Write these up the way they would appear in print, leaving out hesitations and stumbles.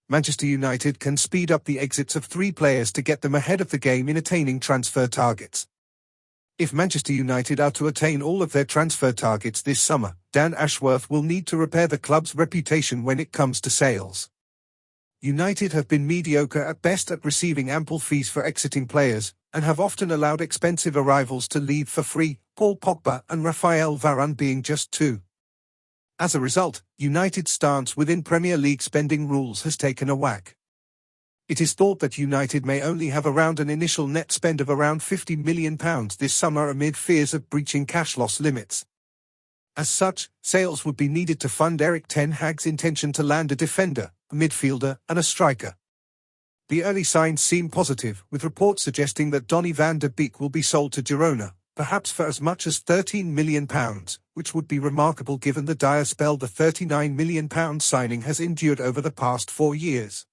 Manchester United can speed up the exits of 3 players to get them ahead of the game in attaining transfer targets. If Manchester United are to attain all of their transfer targets this summer, Dan Ashworth will need to repair the club's reputation when it comes to sales. United have been mediocre at best at receiving ample fees for exiting players, and have often allowed expensive arrivals to leave for free, Paul Pogba and Raphael Varane being just 2. As a result, United's stance within Premier League spending rules has taken a whack. It is thought that United may only have around an initial net spend of around £50 million this summer amid fears of breaching cash loss limits. As such, sales would be needed to fund eriktenhag's intention to land a defender, a midfielder, and a striker. The early signs seem positive, with reports suggesting that Donny van de Beek will be sold to Girona, perhaps for as much as £13 million, which would be remarkable given the dire spell the £39 million signing has endured over the past 4 years.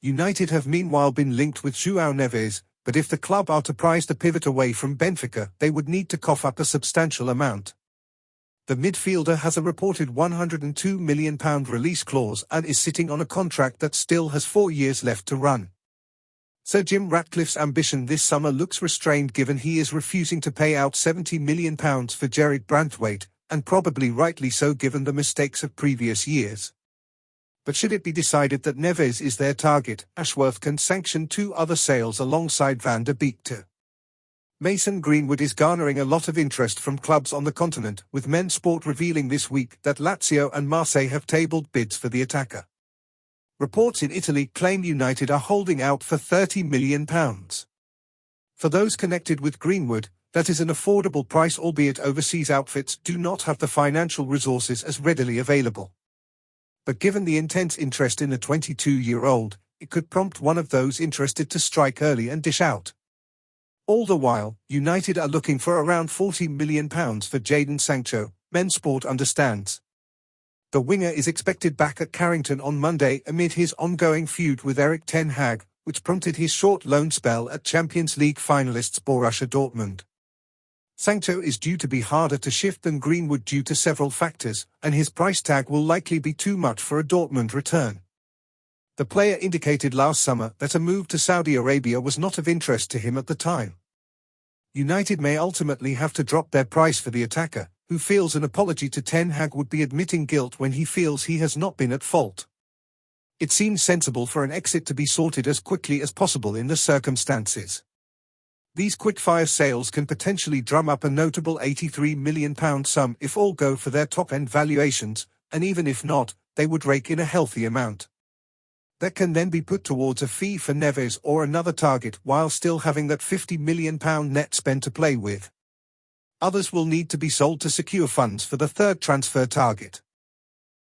United have meanwhile been linked with Joao Neves, but if the club are to prize the pivot away from Benfica, they would need to cough up a substantial amount. The midfielder has a reported £102 million release clause and is sitting on a contract that still has 4 years left to run. Sir Jim Ratcliffe's ambition this summer looks restrained given he is refusing to pay out £70 million for Gerard Brandtwaite, and probably rightly so given the mistakes of previous years. But should it be decided that Neves is their target, Ashworth can sanction 2 other sales alongside Van de Beek too. Mason Greenwood is garnering a lot of interest from clubs on the continent, with Men Sport revealing this week that Lazio and Marseille have tabled bids for the attacker. Reports in Italy claim United are holding out for £30 million. For those connected with Greenwood, that is an affordable price, albeit overseas outfits do not have the financial resources as readily available. But given the intense interest in the 22-year-old, it could prompt one of those interested to strike early and dish out. All the while, United are looking for around £40 million for Jadon Sancho, Men Sport understands. The winger is expected back at Carrington on Monday amid his ongoing feud with eriktenhag, which prompted his short loan spell at Champions League finalists Borussia Dortmund. Sancho is due to be harder to shift than Greenwood due to several factors, and his price tag will likely be too much for a Dortmund return. The player indicated last summer that a move to Saudi Arabia was not of interest to him at the time. United may ultimately have to drop their price for the attacker, who feels an apology to Ten Hag would be admitting guilt when he feels he has not been at fault. It seems sensible for an exit to be sorted as quickly as possible in the circumstances. These quick-fire sales can potentially drum up a notable £83 million sum if all go for their top-end valuations, and even if not, they would rake in a healthy amount. That can then be put towards a fee for Neves or another target while still having that £50 million net spend to play with. Others will need to be sold to secure funds for the third transfer target.